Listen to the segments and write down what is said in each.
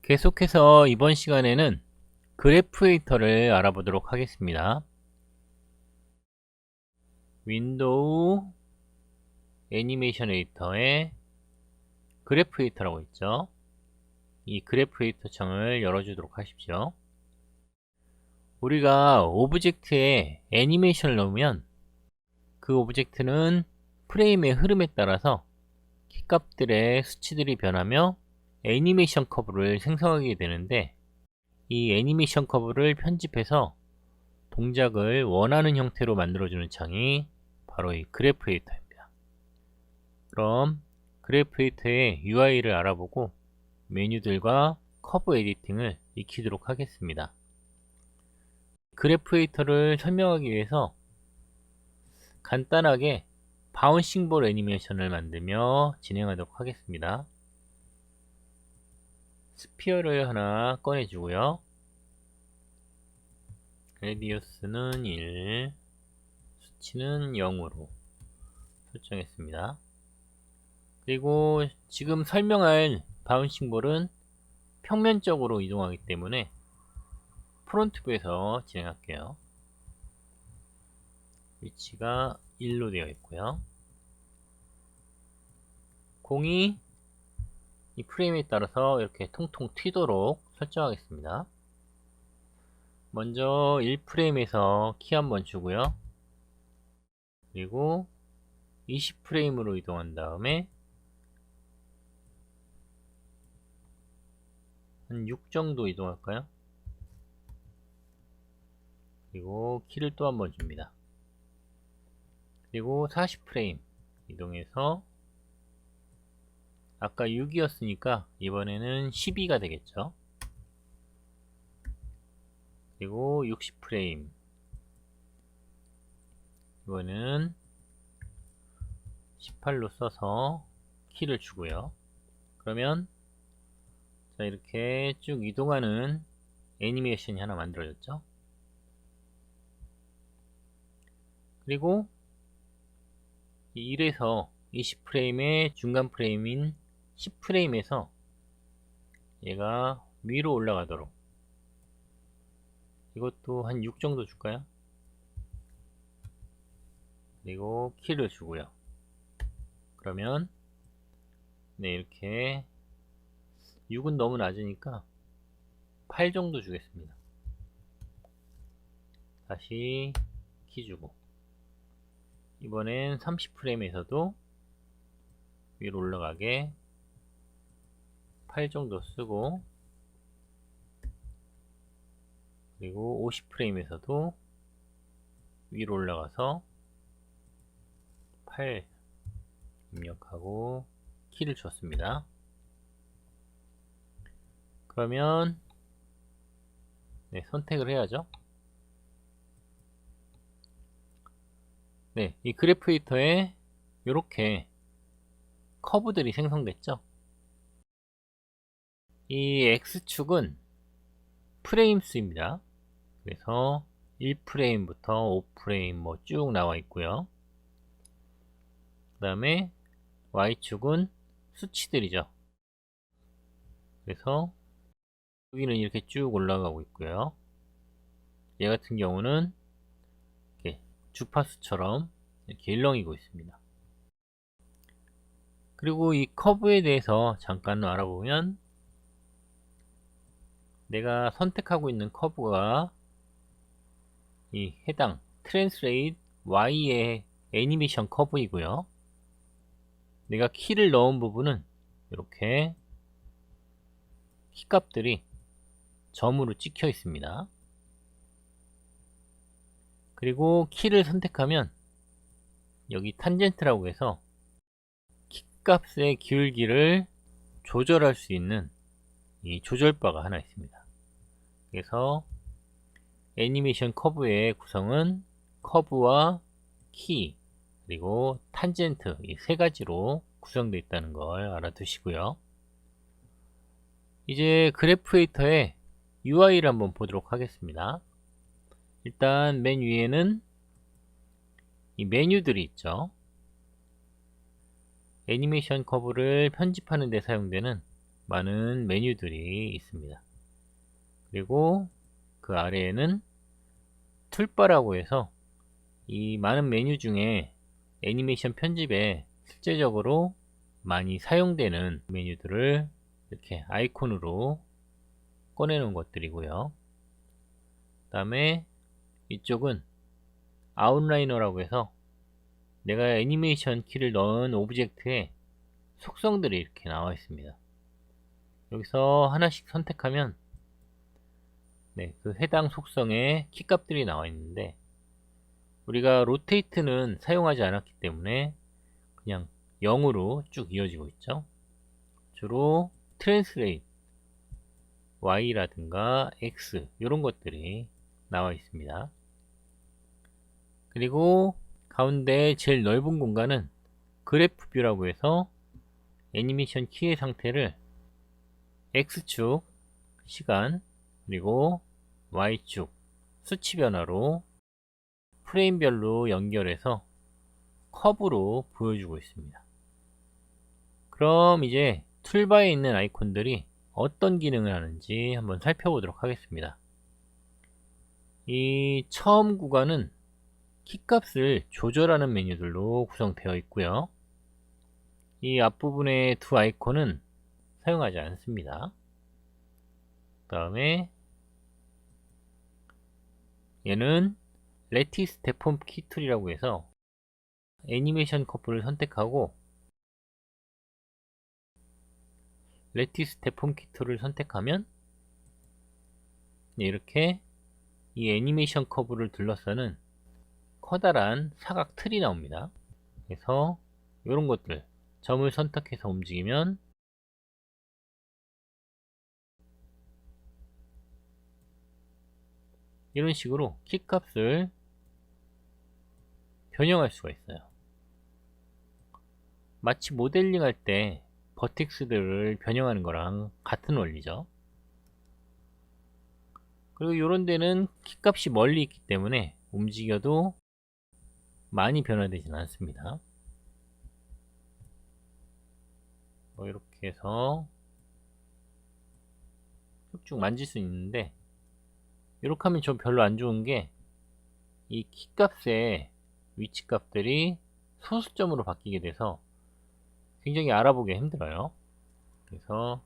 계속해서 이번 시간에는 그래프 에디터를 알아보도록 하겠습니다. 윈도우 애니메이션 에디터에 그래프 에디터라고 있죠. 이 그래프 에디터 창을 열어주도록 하십시오. 우리가 오브젝트에 애니메이션을 넣으면 그 오브젝트는 프레임의 흐름에 따라서 키값들의 수치들이 변하며 애니메이션 커브를 생성하게 되는데, 이 애니메이션 커브를 편집해서 동작을 원하는 형태로 만들어주는 창이 바로 이 그래프 에디터입니다. 그럼 그래프 에디터의 UI를 알아보고 메뉴들과 커브 에디팅을 익히도록 하겠습니다. 그래프 에디터를 설명하기 위해서 간단하게 바운싱 볼 애니메이션을 만들며 진행하도록 하겠습니다. 스피어를 하나 꺼내주고요. 레디어스는 1, 수치는 0으로 설정했습니다. 그리고 지금 설명할 바운싱 볼은 평면적으로 이동하기 때문에 프론트 뷰에서 진행할게요. 위치가 1로 되어 있고요. 공이 이 프레임에 따라서 이렇게 통통 튀도록 설정하겠습니다. 먼저 1프레임에서 키 한번 주고요. 그리고 20프레임으로 이동한 다음에 한 6 정도 이동할까요? 그리고 키를 또 한번 줍니다. 그리고 40프레임 이동해서 아까 6이었으니까 이번에는 12가 되겠죠. 그리고 60프레임 이거는 18로 써서 키를 주고요. 그러면 자, 이렇게 쭉 이동하는 애니메이션이 하나 만들어졌죠. 그리고 이 1에서 20프레임의 중간 프레임인 10프레임에서 얘가 위로 올라가도록, 이것도 한 6 정도 줄까요? 그리고 키를 주고요. 그러면 네, 이렇게 6은 너무 낮으니까 8 정도 주겠습니다. 다시 키 주고, 이번엔 30프레임에서도 위로 올라가게 8 정도 쓰고, 그리고 50프레임에서도 위로 올라가서 8 입력하고 키를 줬습니다. 그러면 네, 선택을 해야죠. 네, 이 그래프 에디터에 이렇게 커브들이 생성됐죠. 이 X축은 프레임 수입니다. 그래서 1프레임부터 5프레임 뭐 쭉 나와 있고요. 그 다음에 Y축은 수치들이죠. 그래서 여기는 이렇게 쭉 올라가고 있고요. 얘 같은 경우는 이렇게 주파수처럼 이렇게 일렁이고 있습니다. 그리고 이 커브에 대해서 잠깐 알아보면, 내가 선택하고 있는 커브가 이 해당 트랜스레이트 Y의 애니메이션 커브이고요. 내가 키를 넣은 부분은 이렇게 키값들이 점으로 찍혀 있습니다. 그리고 키를 선택하면 여기 탄젠트라고 해서 키값의 기울기를 조절할 수 있는 이 조절바가 하나 있습니다. 그래서 애니메이션 커브의 구성은 커브와 키 그리고 탄젠트, 이 세 가지로 구성되어 있다는 걸 알아두시고요. 이제 그래프 에디터의 UI를 한번 보도록 하겠습니다. 일단 맨 위에는 이 메뉴들이 있죠. 애니메이션 커브를 편집하는 데 사용되는 많은 메뉴들이 있습니다. 그리고 그 아래에는 툴바라고 해서 이 많은 메뉴 중에 애니메이션 편집에 실제적으로 많이 사용되는 메뉴들을 이렇게 아이콘으로 꺼내놓은 것들이고요. 그 다음에 이쪽은 아웃라이너라고 해서 내가 애니메이션 키를 넣은 오브젝트에 속성들이 이렇게 나와 있습니다. 여기서 하나씩 선택하면 그 해당 속성의 키값들이 나와 있는데, 우리가 로테이트는 사용하지 않았기 때문에 그냥 0으로 쭉 이어지고 있죠. 주로 트랜스레이트 Y라든가 X 이런 것들이 나와 있습니다. 그리고 가운데 제일 넓은 공간은 그래프 뷰라고 해서 애니메이션 키의 상태를 X축 시간 그리고 Y축 수치 변화로 프레임별로 연결해서 커브로 보여주고 있습니다. 그럼 이제 툴바에 있는 아이콘들이 어떤 기능을 하는지 한번 살펴보도록 하겠습니다. 이 처음 구간은 키값을 조절하는 메뉴들로 구성되어 있고요. 이 앞부분의 두 아이콘은 사용하지 않습니다. 그 다음에 얘는 레티스 데폼 키 툴이라고 해서 애니메이션 커브를 선택하고 레티스 데폼 키 툴을 선택하면 이렇게 이 애니메이션 커브를 둘러싸는 커다란 사각 틀이 나옵니다. 그래서 이런 것들 점을 선택해서 움직이면 이런 식으로 키값을 변형할 수가 있어요. 마치 모델링 할 때 버텍스들을 변형하는 거랑 같은 원리죠. 그리고 이런 데는 키값이 멀리 있기 때문에 움직여도 많이 변화되진 않습니다. 이렇게 해서 쭉쭉 만질 수 있는데, 이렇게 하면 좀 별로 안 좋은 게 이 키값의 위치값들이 소수점으로 바뀌게 돼서 굉장히 알아보기 힘들어요. 그래서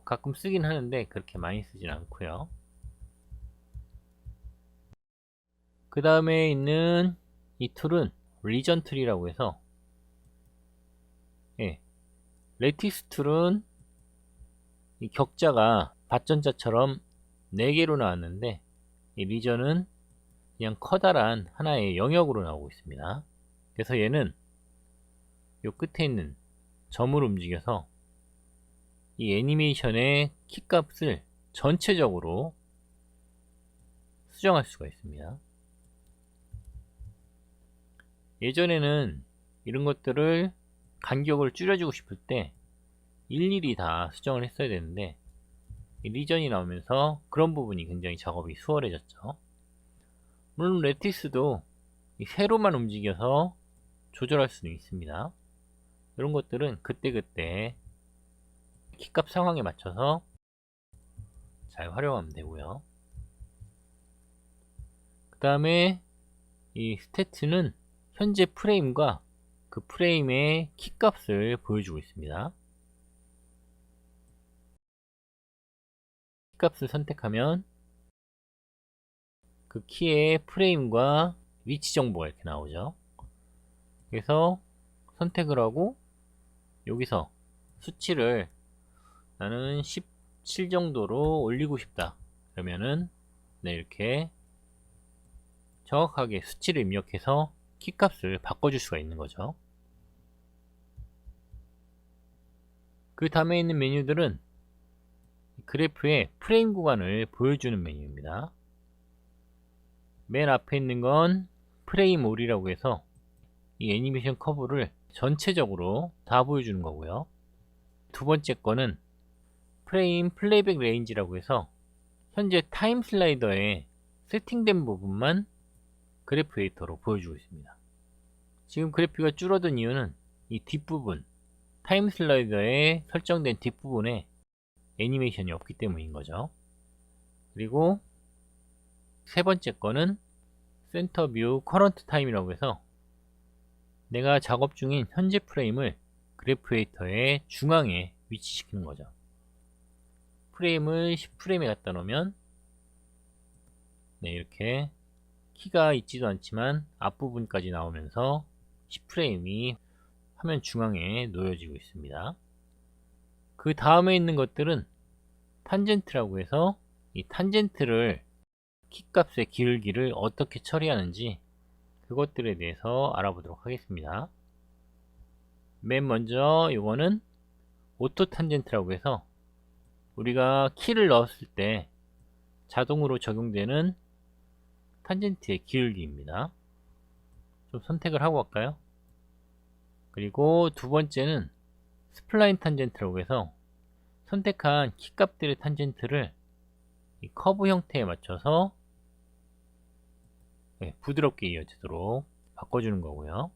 가끔 쓰긴 하는데 그렇게 많이 쓰진 않고요. 그 다음에 있는 이 툴은 리전 툴이라고 해서 레티스 툴은 이 격자가 밭전자처럼 4개로 나왔는데, 이 리전은 그냥 커다란 하나의 영역으로 나오고 있습니다. 그래서 얘는 요 끝에 있는 점을 움직여서 이 애니메이션의 키값을 전체적으로 수정할 수가 있습니다. 예전에는 이런 것들을 간격을 줄여주고 싶을 때 일일이 다 수정을 했어야 되는데, 이 리전이 나오면서 그런 부분이 굉장히 작업이 수월해졌죠. 물론 레티스도 이 세로만 움직여서 조절할 수는 있습니다. 이런 것들은 그때그때 키값 상황에 맞춰서 잘 활용하면 되고요. 그 다음에 이 스태트는 현재 프레임과 그 프레임의 키값을 보여주고 있습니다. 키값을 선택하면 그 키의 프레임과 위치 정보가 이렇게 나오죠. 그래서 선택을 하고 여기서 수치를 나는 17 정도로 올리고 싶다 그러면은 이렇게 정확하게 수치를 입력해서 키값을 바꿔줄 수가 있는 거죠. 그 다음에 있는 메뉴들은 그래프의 프레임 구간을 보여주는 메뉴입니다. 맨 앞에 있는 건 프레임 올이라고 해서 이 애니메이션 커브를 전체적으로 다 보여주는 거고요. 두 번째 거는 프레임 플레이백 레인지라고 해서 현재 타임 슬라이더에 세팅된 부분만 그래프 에디터로 보여주고 있습니다. 지금 그래프가 줄어든 이유는 이 뒷부분 타임 슬라이더에 설정된 뒷부분에 애니메이션이 없기 때문인 거죠. 그리고 세 번째 거는 센터 뷰 커런트 타임이라고 해서 내가 작업 중인 현재 프레임을 그래프 에디터의 중앙에 위치시키는 거죠. 프레임을 10프레임에 갖다 놓으면 네, 이렇게 키가 있지도 않지만 앞부분까지 나오면서 10프레임이 화면 중앙에 놓여지고 있습니다. 그 다음에 있는 것들은 탄젠트라고 해서 이 탄젠트를 키값의 기울기를 어떻게 처리하는지 그것들에 대해서 알아보도록 하겠습니다. 맨 먼저 이거는 오토 탄젠트라고 해서 우리가 키를 넣었을 때 자동으로 적용되는 탄젠트의 기울기입니다. 좀 선택을 하고 갈까요? 그리고 두 번째는 스플라인 탄젠트라고 해서 선택한 키값들의 탄젠트를 이 커브 형태에 맞춰서 부드럽게 이어지도록 바꿔주는 거고요.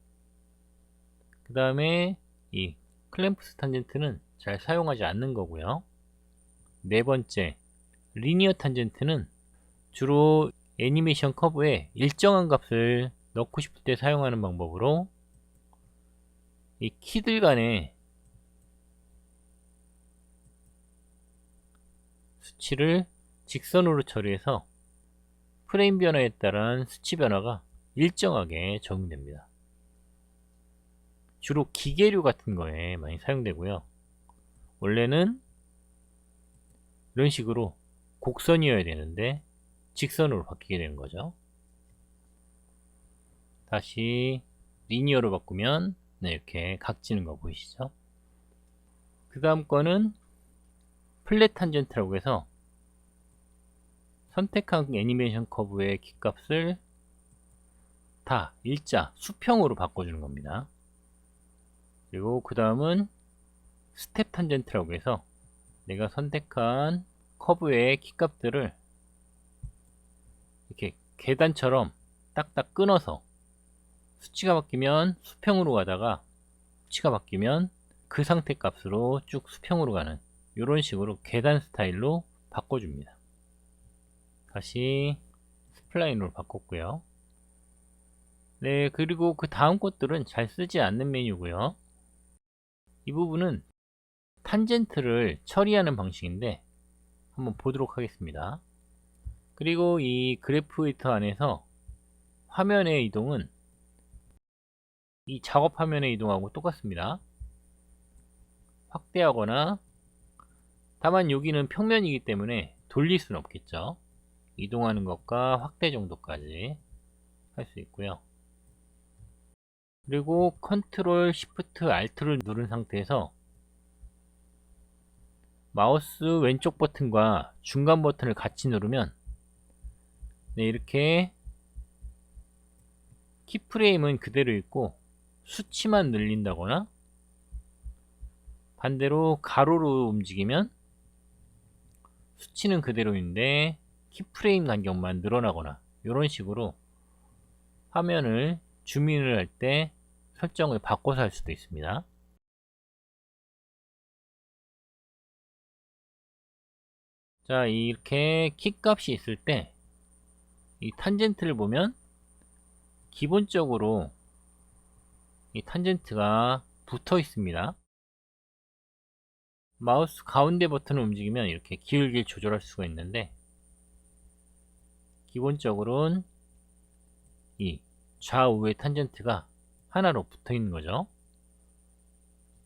그 다음에 이 클램프스 탄젠트는 잘 사용하지 않는 거고요. 네 번째, 리니어 탄젠트는 주로 애니메이션 커브에 일정한 값을 넣고 싶을 때 사용하는 방법으로 이 키들 간의 수치를 직선으로 처리해서 프레임 변화에 따른 수치 변화가 일정하게 적용됩니다. 주로 기계류 같은 거에 많이 사용되고요. 원래는 이런 식으로 곡선이어야 되는데 직선으로 바뀌게 되는 거죠. 다시 리니어로 바꾸면 네, 이렇게 각지는 거 보이시죠? 그 다음 거는 플랫 탄젠트라고 해서 선택한 애니메이션 커브의 키값을 다 일자 수평으로 바꿔주는 겁니다. 그리고 그 다음은 스텝 탄젠트라고 해서 내가 선택한 커브의 키값들을 이렇게 계단처럼 딱딱 끊어서 수치가 바뀌면 수평으로 가다가 수치가 바뀌면 그 상태 값으로 쭉 수평으로 가는 이런 식으로 계단 스타일로 바꿔줍니다. 다시 스플라인으로 바꿨고요. 네, 그리고 그 다음 것들은 잘 쓰지 않는 메뉴고요. 이 부분은 탄젠트를 처리하는 방식인데 한번 보도록 하겠습니다. 그리고 이 그래프 에디터 안에서 화면의 이동은 이 작업 화면의 이동하고 똑같습니다. 확대하거나, 다만 여기는 평면이기 때문에 돌릴 수는 없겠죠. 이동하는 것과 확대 정도까지 할 수 있고요. 그리고 컨트롤 시프트 알트를 누른 상태에서 마우스 왼쪽 버튼과 중간 버튼을 같이 누르면 네, 이렇게 키프레임은 그대로 있고 수치만 늘린다거나, 반대로 가로로 움직이면 수치는 그대로인데 키프레임 간격만 늘어나거나, 이런 식으로 화면을 줌인을 할 때 설정을 바꿔서 할 수도 있습니다. 자, 이렇게 키값이 있을 때 이 탄젠트를 보면 기본적으로 이 탄젠트가 붙어 있습니다. 마우스 가운데 버튼을 움직이면 이렇게 기울기를 조절할 수가 있는데, 기본적으로는 이 좌우의 탄젠트가 하나로 붙어 있는 거죠.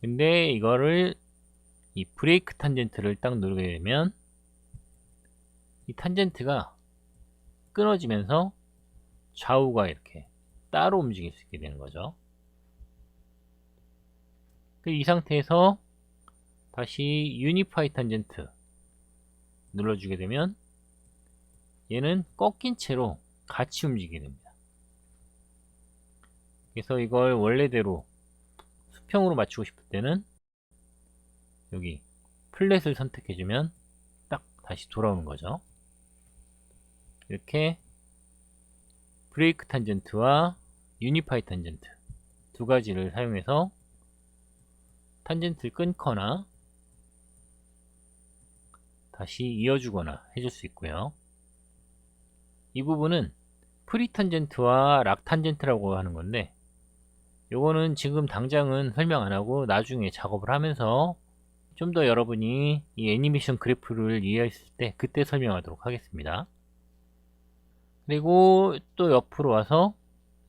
근데 이거를 이 브레이크 탄젠트를 딱 누르게 되면 이 탄젠트가 끊어지면서 좌우가 이렇게 따로 움직일 수 있게 되는 거죠. 이 상태에서 다시 유니파이 탄젠트 눌러주게 되면 얘는 꺾인 채로 같이 움직이게 됩니다. 그래서 이걸 원래대로 수평으로 맞추고 싶을 때는 여기 플랫을 선택해주면 딱 다시 돌아오는 거죠. 이렇게 브레이크 탄젠트와 유니파이 탄젠트 두 가지를 사용해서 탄젠트를 끊거나 다시 이어주거나 해줄 수 있고요. 이 부분은 프리탄젠트와 락탄젠트라고 하는 건데, 요거는 지금 당장은 설명 안 하고 나중에 작업을 하면서 좀 더 여러분이 이 애니메이션 그래프를 이해했을 때 그때 설명하도록 하겠습니다. 그리고 또 옆으로 와서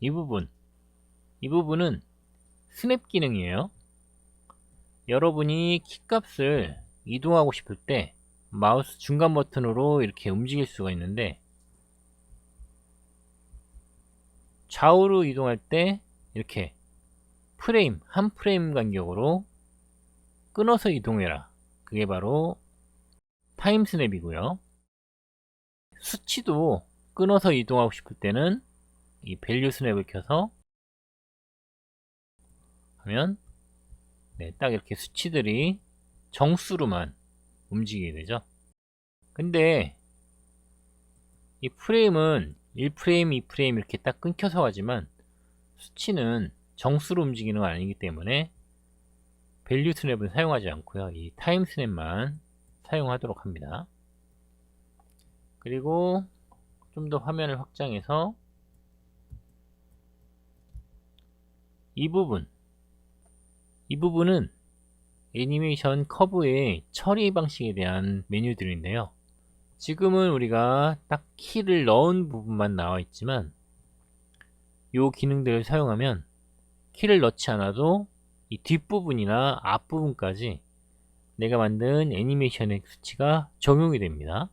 이 부분은 스냅 기능이에요. 여러분이 키값을 이동하고 싶을 때 마우스 중간 버튼으로 이렇게 움직일 수가 있는데, 좌우로 이동할 때 이렇게 한 프레임 간격으로 끊어서 이동해라. 그게 바로 타임 스냅이고요. 수치도 끊어서 이동하고 싶을 때는 이 밸류 스냅을 켜서 하면 딱 이렇게 수치들이 정수로만 움직이게 되죠. 근데 이 프레임은 1프레임, 2프레임 이렇게 딱 끊겨서 하지만 수치는 정수로 움직이는 건 아니기 때문에 밸류 스냅은 사용하지 않고요. 이 타임 스냅만 사용하도록 합니다. 그리고 좀 더 화면을 확장해서 이 부분은 애니메이션 커브의 처리 방식에 대한 메뉴들인데요. 지금은 우리가 딱 키를 넣은 부분만 나와 있지만 이 기능들을 사용하면 키를 넣지 않아도 이 뒷부분이나 앞부분까지 내가 만든 애니메이션의 수치가 적용이 됩니다.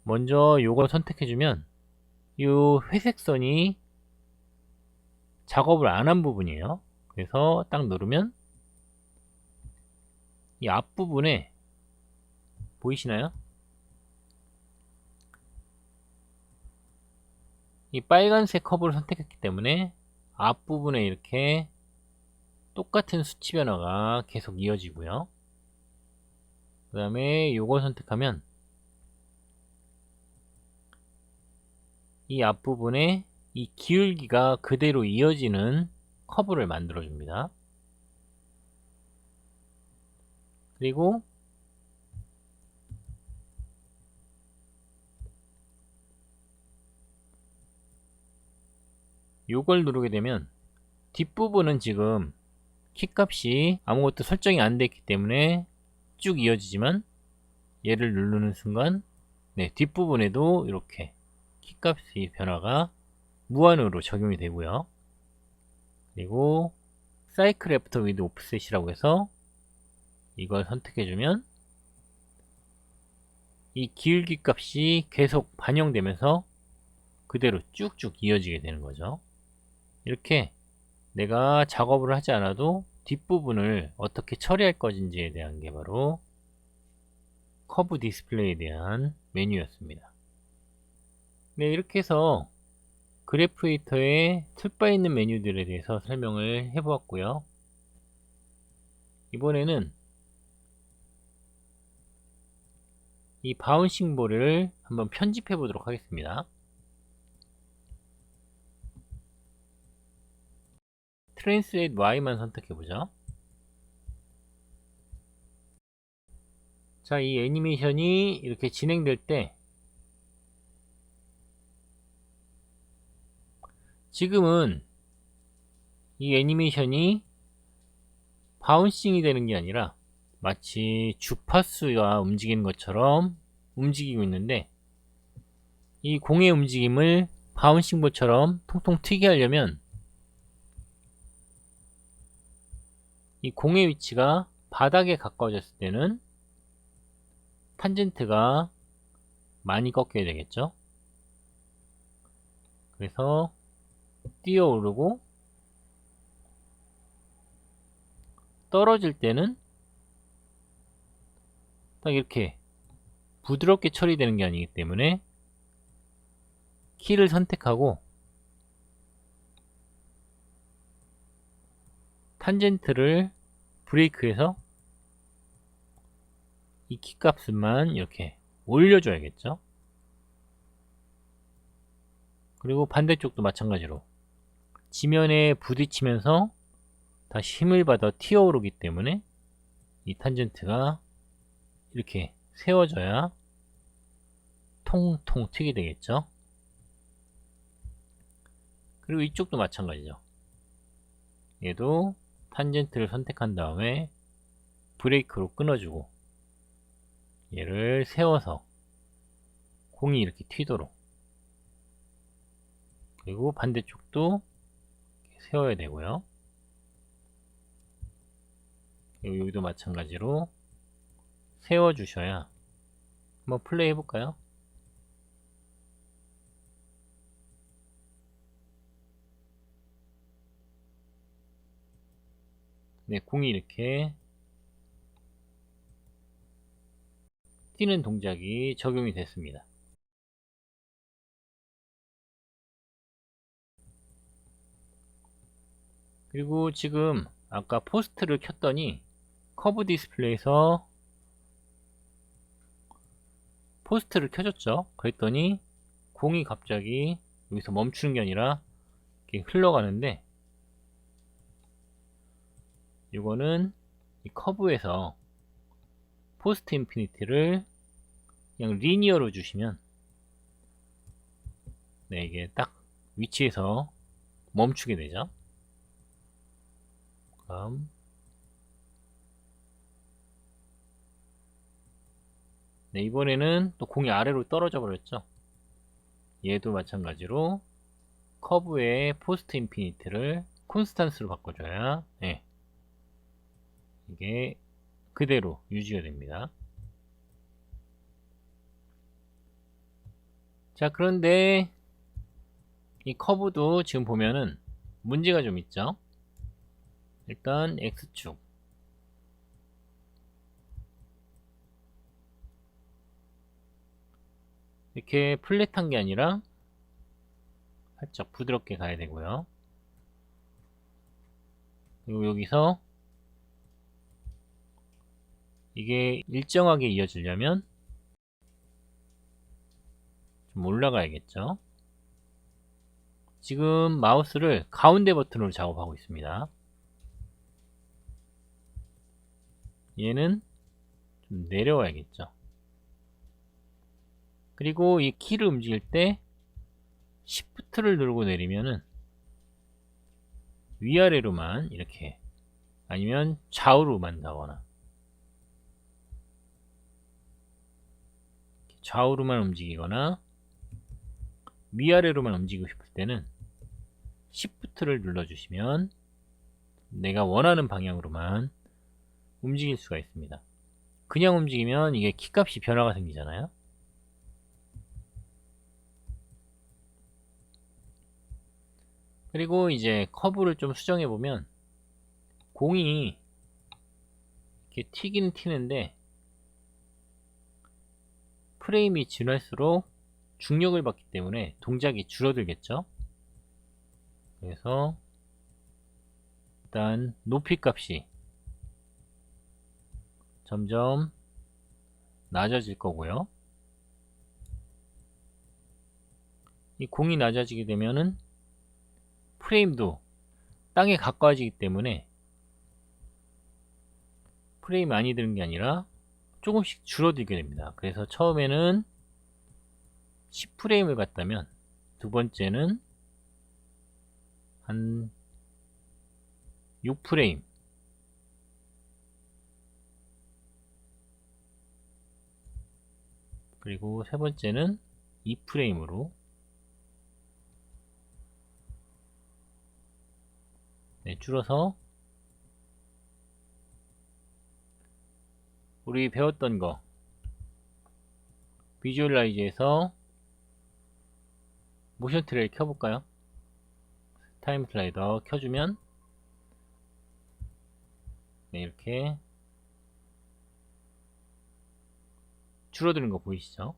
먼저 요걸 선택해주면 이 회색 선이 작업을 안 한 부분이에요. 그래서 딱 누르면 이 앞부분에 보이시나요? 이 빨간색 커브를 선택했기 때문에 앞부분에 이렇게 똑같은 수치 변화가 계속 이어지고요. 그 다음에 요걸 선택하면 이 앞부분에 이 기울기가 그대로 이어지는 커브를 만들어 줍니다. 그리고 요걸 누르게 되면 뒷부분은 지금 키값이 아무것도 설정이 안 됐기 때문에 쭉 이어지지만 얘를 누르는 순간 뒷부분에도 이렇게 키값의 변화가 무한으로 적용이 되고요. 그리고 사이클 애프터 위드 오프셋이라고 해서 이걸 선택해주면 이 기울기 값이 계속 반영되면서 그대로 쭉쭉 이어지게 되는 거죠. 이렇게 내가 작업을 하지 않아도 뒷부분을 어떻게 처리할 것인지에 대한 게 바로 커브 디스플레이에 대한 메뉴였습니다. 네, 이렇게 해서 그래프 에디터에 틀바 있는 메뉴들에 대해서 설명을 해보았고요. 이번에는 이 바운싱 볼을 한번 편집해 보도록 하겠습니다. 트랜스레이트 Y만 선택해 보죠. 자, 이 애니메이션이 이렇게 진행될 때 지금은 이 애니메이션이 바운싱이 되는 게 아니라 마치 주파수가 움직이는 것처럼 움직이고 있는데, 이 공의 움직임을 바운싱볼처럼 통통 튀게 하려면 이 공의 위치가 바닥에 가까워졌을 때는 탄젠트가 많이 꺾여야 되겠죠. 그래서 뛰어 오르고 떨어질 때는 딱 이렇게 부드럽게 처리되는 게 아니기 때문에 키를 선택하고 탄젠트를 브레이크해서 이 키 값만 이렇게 올려줘야겠죠. 그리고 반대쪽도 마찬가지로 지면에 부딪히면서 다시 힘을 받아 튀어오르기 때문에 이 탄젠트가 이렇게 세워줘야 통통 튀게 되겠죠. 그리고 이쪽도 마찬가지죠. 얘도 탄젠트를 선택한 다음에 브레이크로 끊어주고 얘를 세워서 공이 이렇게 튀도록, 그리고 반대쪽도 세워야 되고요. 그리고 여기도 마찬가지로 세워 주셔야, 한번 플레이 해볼까요? 네, 공이 이렇게 뛰는 동작이 적용이 됐습니다. 그리고 지금 아까 포스트를 켰더니 커브 디스플레이에서 포스트를 켜줬죠. 그랬더니 공이 갑자기 여기서 멈추는 게 아니라 이렇게 흘러가는데, 이거는 이 커브에서 포스트 인피니티를 그냥 리니어로 주시면 네, 이게 딱 위치에서 멈추게 되죠. 그럼 네, 이번에는 또 공이 아래로 떨어져 버렸죠. 얘도 마찬가지로 커브의 포스트 인피니트를 콘스탄스로 바꿔줘야 네, 이게 그대로 유지가 됩니다. 자, 그런데 이 커브도 지금 보면은 문제가 좀 있죠. 일단 X축, 이렇게 플랫한 게 아니라 살짝 부드럽게 가야 되고요. 그리고 여기서 이게 일정하게 이어지려면 좀 올라가야겠죠. 지금 마우스를 가운데 버튼으로 작업하고 있습니다. 얘는 좀 내려와야겠죠. 그리고 이 키를 움직일 때 Shift를 누르고 내리면은 위아래로만 이렇게, 아니면 좌우로만 가거나, 좌우로만 움직이거나 위아래로만 움직이고 싶을 때는 Shift를 눌러주시면 내가 원하는 방향으로만 움직일 수가 있습니다. 그냥 움직이면 이게 키값이 변화가 생기잖아요. 그리고 이제 커브를 좀 수정해 보면 공이 이렇게 튀기는 튀는데 프레임이 지날수록 중력을 받기 때문에 동작이 줄어들겠죠. 그래서 일단 높이 값이 점점 낮아질 거고요. 이 공이 낮아지게 되면은 프레임도 땅에 가까워지기 때문에 프레임이 많이 드는 게 아니라 조금씩 줄어들게 됩니다. 그래서 처음에는 10프레임을 갔다면 두 번째는 한 6프레임, 그리고 세 번째는 2프레임으로 네, 줄어서 우리 배웠던 거 비주얼라이즈에서 모션 트레이를 켜볼까요? 타임 슬라이더 켜주면 네, 이렇게 줄어드는 거 보이시죠?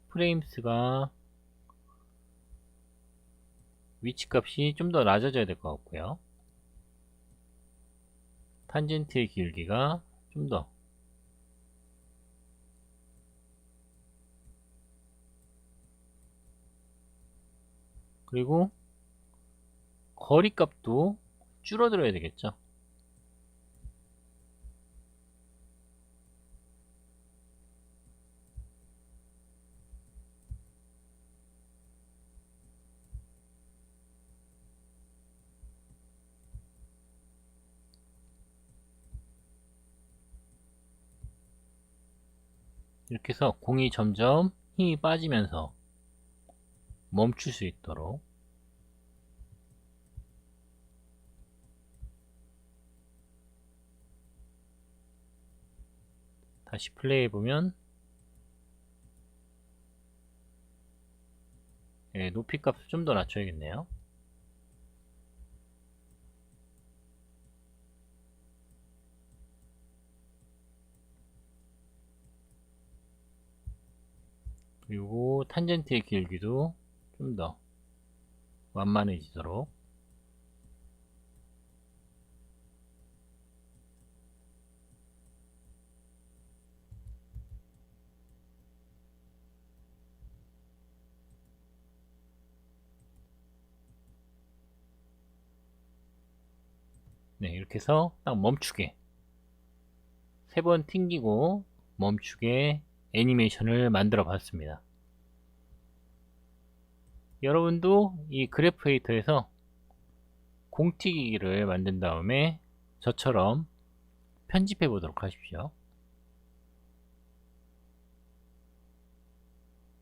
프레임스가 위치값이 좀 더 낮아져야 될 것 같고요. 탄젠트의 길기가 좀 더 그리고 거리값도 줄어들어야 되겠죠. 이렇게 해서 공이 점점 힘이 빠지면서 멈출 수 있도록 다시 플레이 해보면 높이 값을 좀 더 낮춰야겠네요. 그리고 탄젠트의 길기도 좀 더 완만해지도록 네, 이렇게 해서 딱 멈추게 3번 튕기고 멈추게 애니메이션을 만들어 봤습니다. 여러분도 이 그래프 에디터에서 공튀기기를 만든 다음에 저처럼 편집해 보도록 하십시오.